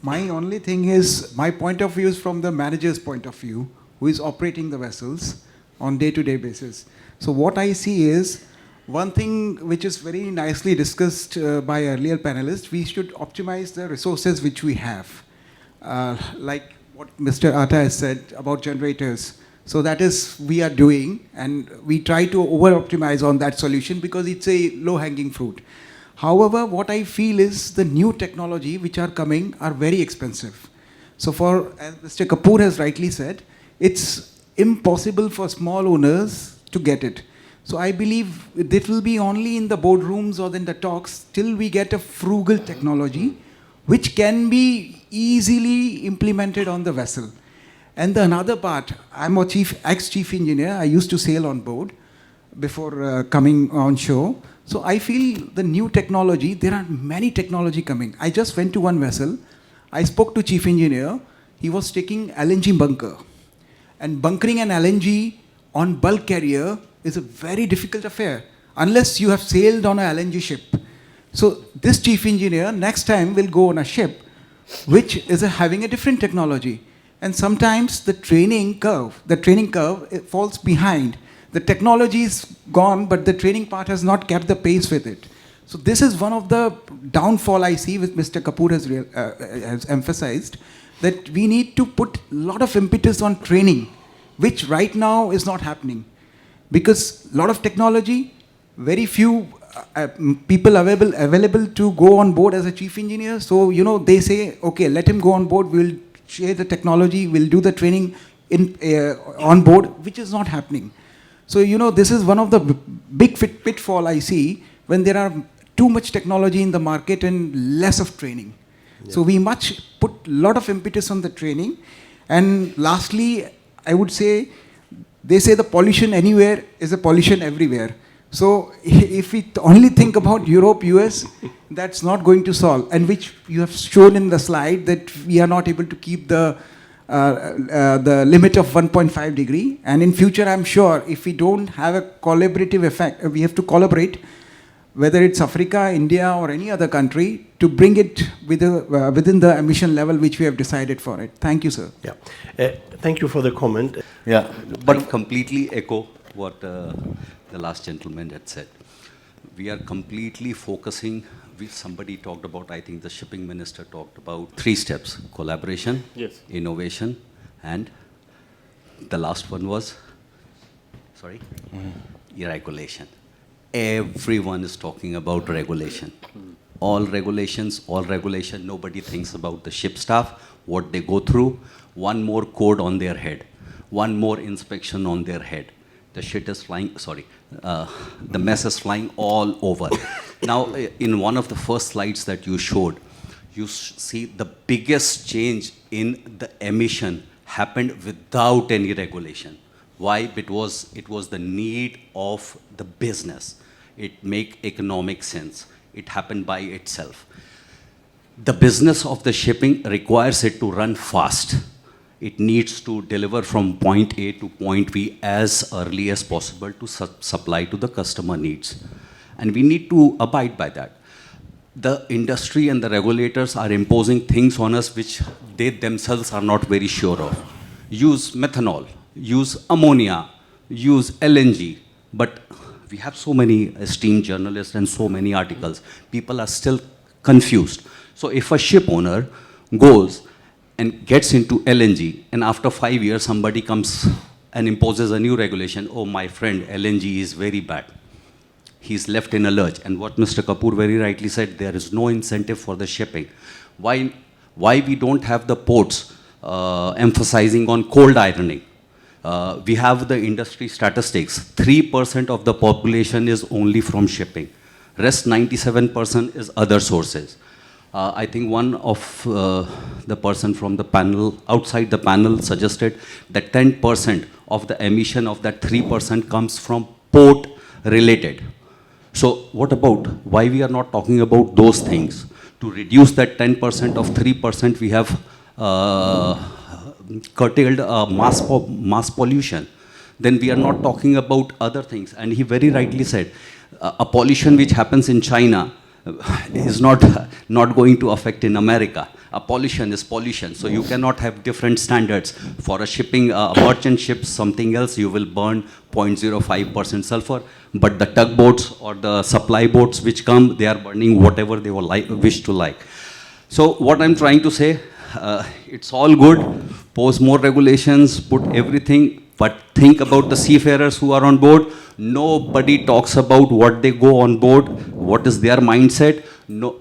S8: My only thing is, my point of view is from the manager's point of view, who is operating the vessels on day-to-day basis. So what I see is, one thing which is very nicely discussed by earlier panelists, we should optimize the resources which we have. Like what Mr. Attas said about generators. So that is we are doing, and we try to over-optimize on that solution because it's a low-hanging fruit. However, what I feel is the new technology which are coming are very expensive. So for, as Mr. Kapoor has rightly said, it's impossible for small owners to get it. So I believe it will be only in the boardrooms or in the talks till we get a frugal technology which can be easily implemented on the vessel. And the another part, I'm a ex-chief engineer. I used to sail on board before coming on shore. So I feel the new technology, there are many technology coming. I just went to one vessel. I spoke to chief engineer. He was taking LNG bunker. And bunkering an LNG on bulk carrier is a very difficult affair unless you have sailed on an LNG ship. So this chief engineer next time will go on a ship which is having a different technology. And sometimes the training curve it falls behind. The technology is gone, but the training part has not kept the pace with it. So this is one of the downfall I see, which Mr. Kapoor has emphasized, that we need to put a lot of impetus on training, which right now is not happening. Because a lot of technology, very few people available to go on board as a chief engineer. So, you know, they say, okay, let him go on board, we'll share the technology, we'll do the training on board, which is not happening. So, you know, this is one of the big pitfall I see when there are too much technology in the market and less of training. Yeah. So we must put a lot of impetus on the training. And lastly, I would say, they say the pollution anywhere is a pollution everywhere. So if we only think about Europe, US, that's not going to solve. And which you have shown in the slide that we are not able to keep the limit of 1.5 degree. And in future, I'm sure if we don't have a collaborative effect, we have to collaborate, whether it's Africa, India, or any other country, to bring it within the emission level which we have decided for it. Thank you, sir.
S4: Yeah. Thank you for the comment.
S9: Yeah, but completely echo what the last gentleman had said. We are completely focusing, somebody talked about, I think the shipping minister talked about 3 steps: collaboration,
S5: yes,
S9: innovation, and the last one was, sorry, regulation. Everyone is talking about regulation. all regulation, nobody thinks about the ship staff, what they go through, one more code on their head, one more inspection on their head. The shit is flying, the mess is flying all over. Now, in one of the first slides that you showed, you see the biggest change in the emission happened without any regulation. Why? Because it was the need of the business. It make economic sense. It happened by itself. The business of the shipping requires it to run fast. It needs to deliver from point A to point B as early as possible to supply to the customer needs. And we need to abide by that. The industry and the regulators are imposing things on us which they themselves are not very sure of. Use methanol, use ammonia, use LNG, but we have so many esteemed journalists and so many articles. People are still confused. So if a ship owner goes and gets into LNG, and after 5 years somebody comes and imposes a new regulation, oh my friend, LNG is very bad. He's left in a lurch. And what Mr. Kapoor very rightly said, there is no incentive for the shipping. Why we don't have the ports emphasizing on cold ironing? We have the industry statistics. 3% of the population is only from shipping. Rest 97% is other sources. I think one of the person from the panel, outside the panel, suggested that 10% of the emission of that 3% comes from port related. So what about, why we are not talking about those things? To reduce that 10% of 3%, we have curtailed mass pollution. Then we are not talking about other things. And he very rightly said, a pollution which happens in China is not going to affect in America. A pollution is pollution. So you cannot have different standards. For a shipping, a merchant ship, something else, you will burn 0.05% sulfur. But the tugboats or the supply boats which come, they are burning whatever they wish to like. So what I'm trying to say, it's all good. Pose more regulations, put everything, but think about the seafarers who are on board. Nobody talks about what they go on board, what is their mindset. No,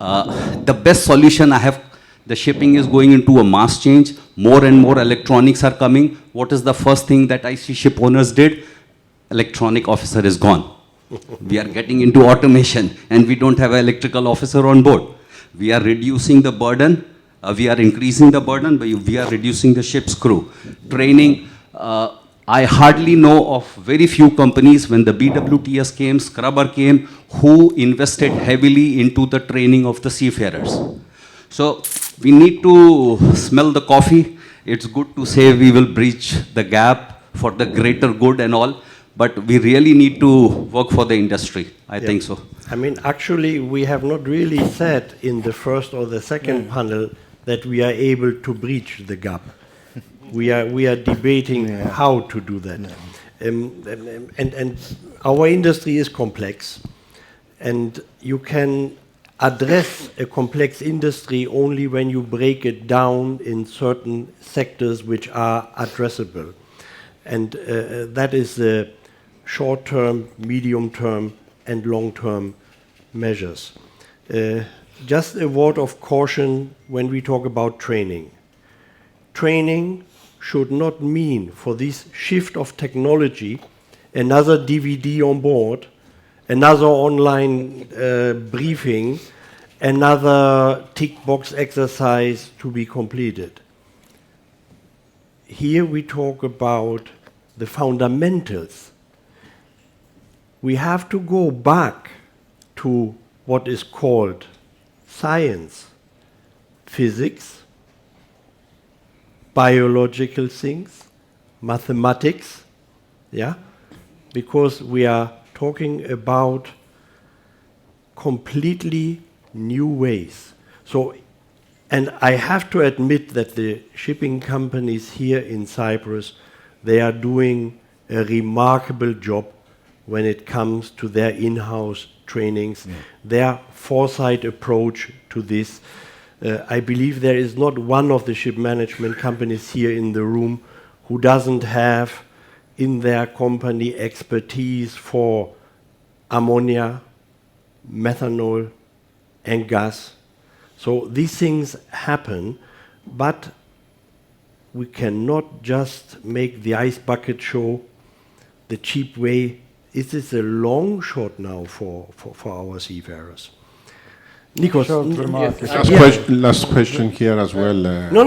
S9: the best solution I have, the shipping is going into a mass change. More and more electronics are coming. What is the first thing that I see ship owners did? Electronic officer is gone. We are getting into automation and we don't have an electrical officer on board. We are reducing the burden. We are increasing the burden, but we are reducing the ship's crew. Training, I hardly know of very few companies when the BWTS came, Scrubber came, who invested heavily into the training of the seafarers. So we need to smell the coffee. It's good to say we will bridge the gap for the greater good and all, but we really need to work for the industry. I think so.
S4: I mean, actually, we have not really said in the first or the second panel that we are able to breach the gap. We are debating how to do that. And our industry is complex, and you can address a complex industry only when you break it down in certain sectors which are addressable. And that is the short-term, medium-term, and long-term measures. Just a word of caution when we talk about training. Training should not mean, for this shift of technology, another DVD on board, another online briefing, another tick box exercise to be completed. Here we talk about the fundamentals. We have to go back to what is called science, physics, biological things, mathematics, yeah? Because we are talking about completely new ways. So, and I have to admit that the shipping companies here in Cyprus, they are doing a remarkable job when it comes to their in-house trainings, their foresight approach to this. I believe there is not one of the ship management companies here in the room who doesn't have in their company expertise for ammonia, methanol, and gas. So these things happen, but we cannot just make the ice bucket show the cheap way. It is a long shot now for our seafarers. Nicos,
S2: Short remark.
S1: Last question here as well.
S4: No.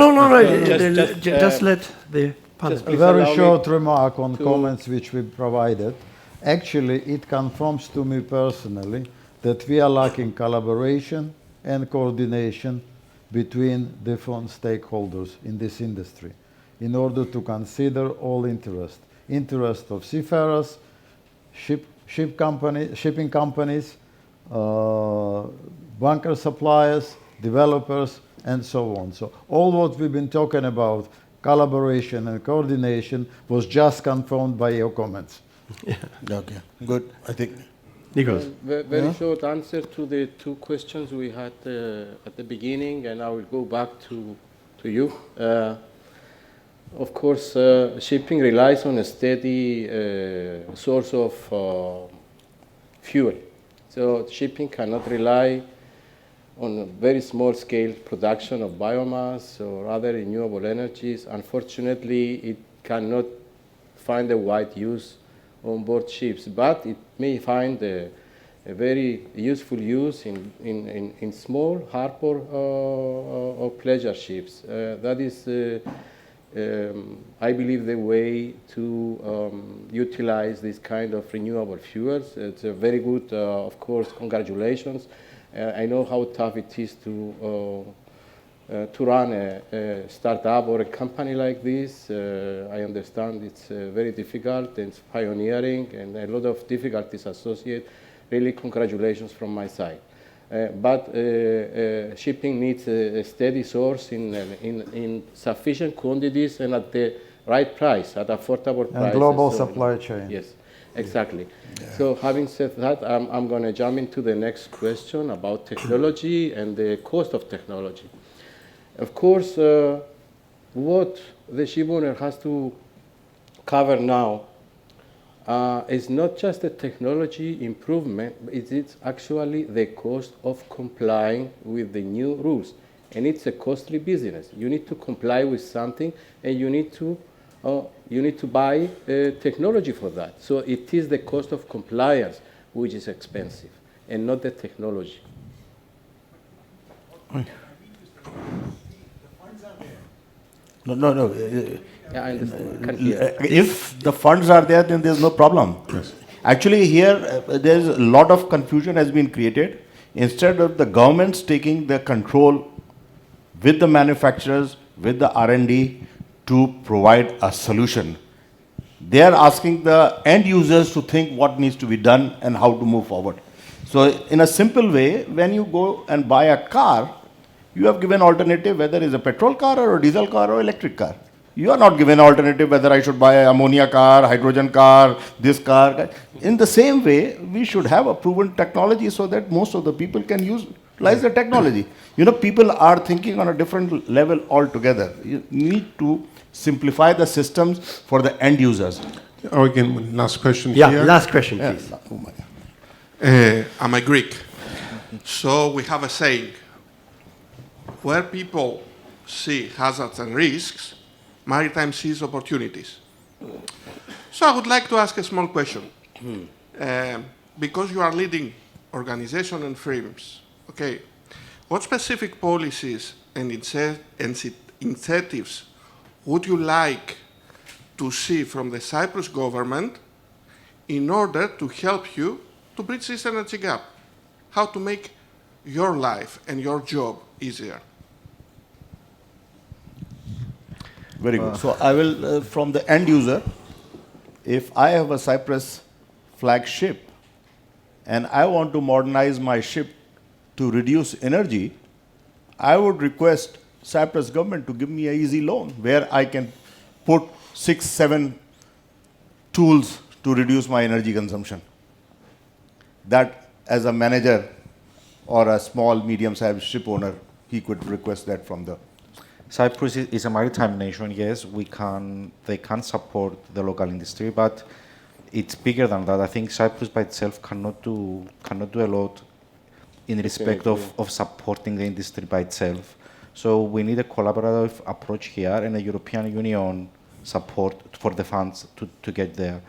S4: Just let the panel.
S2: A very short remark on comments which we provided. Actually, it confirms to me personally that we are lacking collaboration and coordination between different stakeholders in this industry in order to consider all interests. Interest of seafarers, shipping companies, bunker suppliers, developers, and so on. So all what we've been talking about, collaboration and coordination, was just confirmed by your comments.
S4: Yeah.
S3: Okay, good. I think.
S4: Nicos.
S5: Very short answer to the two questions we had at the beginning, and I will go back to you. Of course, shipping relies on a steady source of fuel. So shipping cannot rely on a very small scale production of biomass or other renewable energies. Unfortunately, it cannot find a wide use on board ships, but it may find a very useful use in small harbor or pleasure ships. That is, I believe, the way to utilize this kind of renewable fuels. It's a very good, of course, congratulations. I know how tough it is to run a startup or a company like this. I understand it's very difficult and it's pioneering and a lot of difficulties associated. Really, congratulations from my side. But shipping needs a steady source in sufficient quantities and at the right price, at affordable prices.
S2: And global supply chain.
S5: Yes, exactly. Yeah. So having said that, I'm going to jump into the next question about technology and the cost of technology. Of course, what the ship owner has to cover now is not just the technology improvement, it's actually the cost of complying with the new rules. And it's a costly business. You need to comply with something, and you need to buy technology for that. So it is the cost of compliance which is expensive, and not the technology.
S3: No.
S5: Yeah, I understand.
S3: If the funds are there, then there's no problem. Yes. Actually, here there's a lot of confusion has been created. Instead of the governments taking the control with the manufacturers, with the R&D to provide a solution, they are asking the end users to think what needs to be done and how to move forward. So in a simple way, when you go and buy a car, you have given alternative whether it's a petrol car or a diesel car or electric car. You are not given alternative whether I should buy an ammonia car, hydrogen car, this car. In the same way, we should have a proven technology so that most of the people can utilize the technology. You know, people are thinking on a different level altogether. You need to simplify the systems for the end users.
S1: Again, last question
S4: here.
S1: Yeah,
S4: last question, please.
S10: I'm a Greek. So we have a saying, where people see hazards and risks, maritime sees opportunities. So I would like to ask a small question. Because you are leading organizations and firms, okay, what specific policies and incentives would you like to see from the Cyprus government in order to help you to bridge this energy gap? How to make your life and your job easier?
S3: Very good. So I will, from the end user, if I have a Cyprus flagship and I want to modernize my ship to reduce energy, I would request Cyprus government to give me an easy loan where I can put 6-7 tools to reduce my energy consumption. That as a manager or a small, medium-sized ship owner, he could request that from the...
S6: Cyprus is a maritime nation, yes, they can support the local industry, but it's bigger than that. I think Cyprus by itself cannot do a lot in respect of supporting the industry by itself. So we need a collaborative approach here and a European Union support for the funds to get there.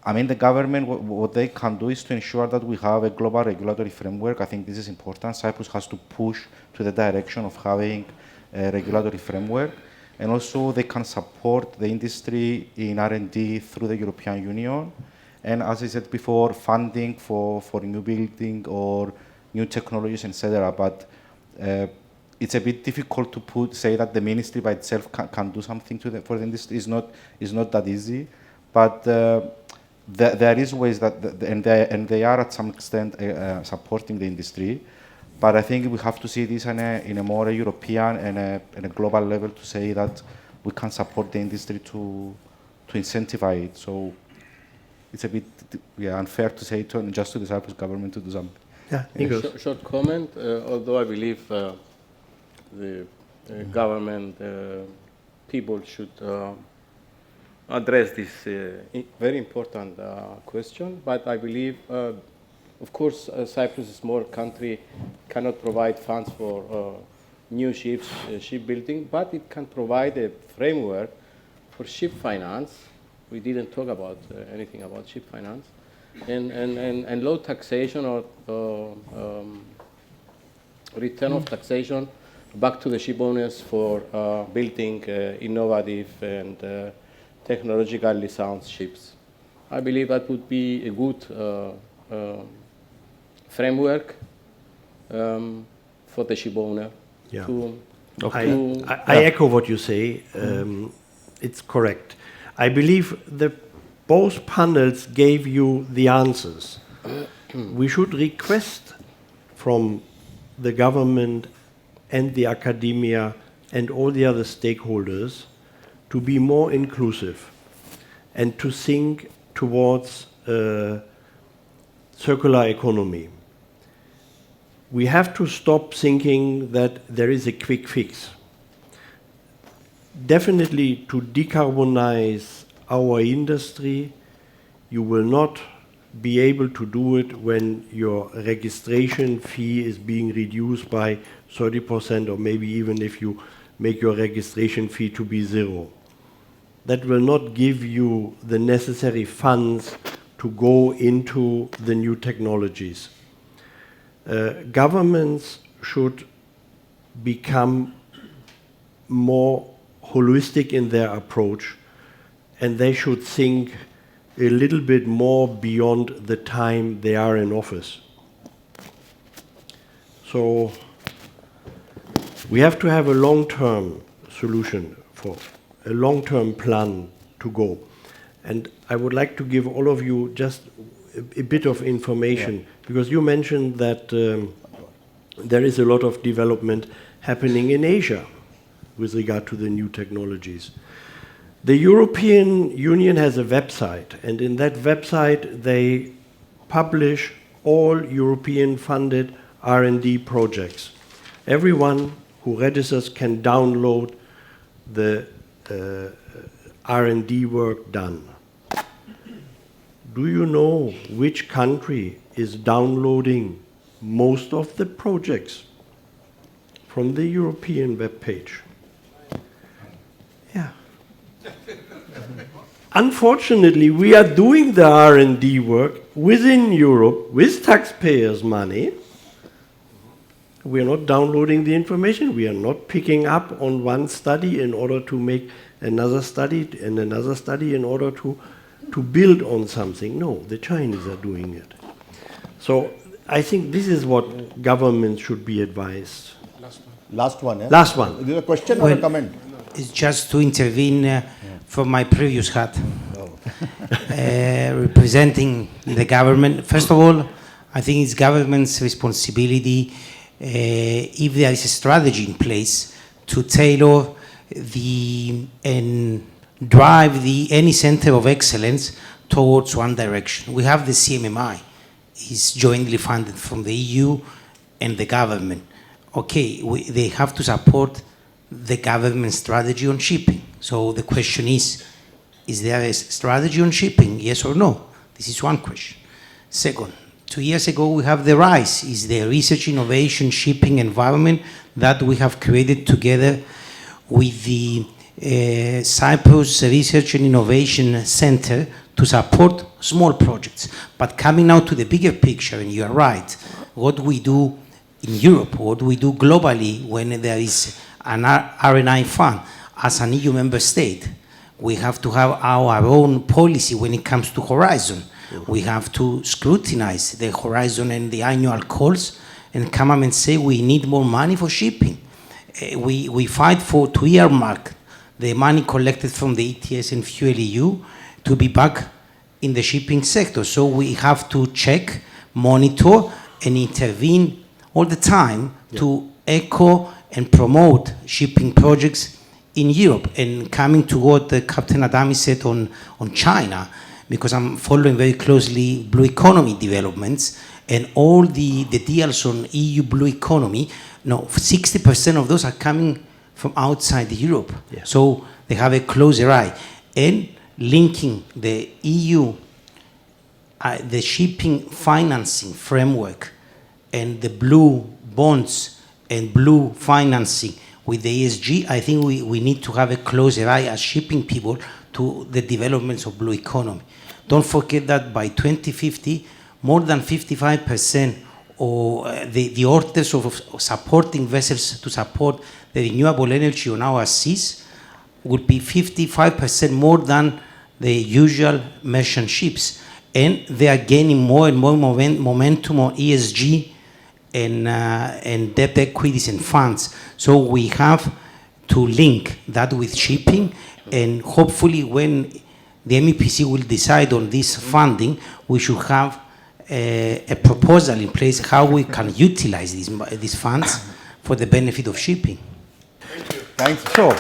S6: I mean, the government, what they can do is to ensure that we have a global regulatory framework. I think this is important. Cyprus has to push to the direction of having a regulatory framework. And also they can support the industry in R&D through the European Union. And as I said before, funding for new building or new technologies, etc. But it's a bit difficult to say that the ministry by itself can do something for the industry. It's not that easy. But there is ways that, and they are at some extent supporting the industry. But I think we have to see this in a more European and a global level to say that we can support the industry to incentivize it. So it's a bit unfair to say just to the Cyprus government to do something.
S5: Yeah, Nicos. Short comment, although I believe the government people should address this very important question, but I believe, of course, Cyprus is a small country, cannot provide funds for new ships, shipbuilding, but it can provide a framework for ship finance. We didn't talk about anything about ship finance, and low taxation or return of taxation back to the ship owners for building innovative and technologically sound ships. I believe that would be a good framework for the ship owner.
S4: Yeah.
S5: I
S4: echo what you say. It's correct. I believe that both panels gave you the answers. We should request from the government and the academia and all the other stakeholders to be more inclusive and to think towards circular economy. We have to stop thinking that there is a quick fix. Definitely to decarbonize our industry, you will not be able to do it when your registration fee is being reduced by 30%, or maybe even if you make your registration fee to be 0. That will not give you the necessary funds to go into the new technologies. Governments should become more holistic in their approach, and they should think a little bit more beyond the time they are in office. So we have to have a long-term solution, for a long-term plan to go. And I would like to give all of you just a bit of information, because you mentioned that there is a lot of development happening in Asia with regard to the new technologies. The European Union has a website, and in that website they publish all European-funded R&D projects. Everyone who registers can download the R&D work done. Do you know which country is downloading most of the projects from the European web page? Yeah. Unfortunately, we are doing the R&D work within Europe with taxpayers' money. We are not downloading the information. We are not picking up on one study in order to make another study and another study in order to build on something. No, the Chinese are doing it. So I think this is what governments should be advised.
S3: Last one. Eh?
S4: Last one.
S3: Is there a question or a comment?
S11: It's just to intervene from my previous hat, representing the government. First of all, I think it's government's responsibility, if there is a strategy in place, to tailor and drive any center of excellence towards one direction. We have the CMMI, is jointly funded from the EU and the government. Okay, they have to support the government strategy on shipping. So the question is there a strategy on shipping, yes or no? This is one question. Second, 2 years ago, we have the RISE, is the Research, Innovation, Shipping Environment that we have created together with the Cyprus Research and Innovation Center to support small projects. But coming now to the bigger picture, and you are right, what we do in Europe, what we do globally when there is an RNI fund, as an EU member state, we have to have our own policy when it comes to Horizon. We have to scrutinize the Horizon and the annual calls and come up and say we need more money for shipping. We fight to earmark the money collected from the ETS and Fuel EU to be back in the shipping sector. So we have to check, monitor, and intervene all the time to echo and promote shipping projects in Europe. And coming to what Captain Adami said on China, because I'm following very closely blue economy developments, and all the deals on EU blue economy, 60% of those are coming from outside Europe. Yeah. So they have a closer eye. And linking the EU, the shipping financing framework, and the blue bonds and blue financing with the ESG, I think we need to have a closer eye as shipping people to the developments of blue economy. Don't forget that by 2050, more than 55% of the orders of supporting vessels to support the renewable energy on our seas would be 55% more than the usual merchant ships. And they are gaining more and more momentum on ESG and debt equities and funds. So we have to link that with shipping, and hopefully when the MEPC will decide on this funding, we should have a proposal in place how we can utilize these funds for the benefit of shipping.
S3: Thank you. Thanks. Sure.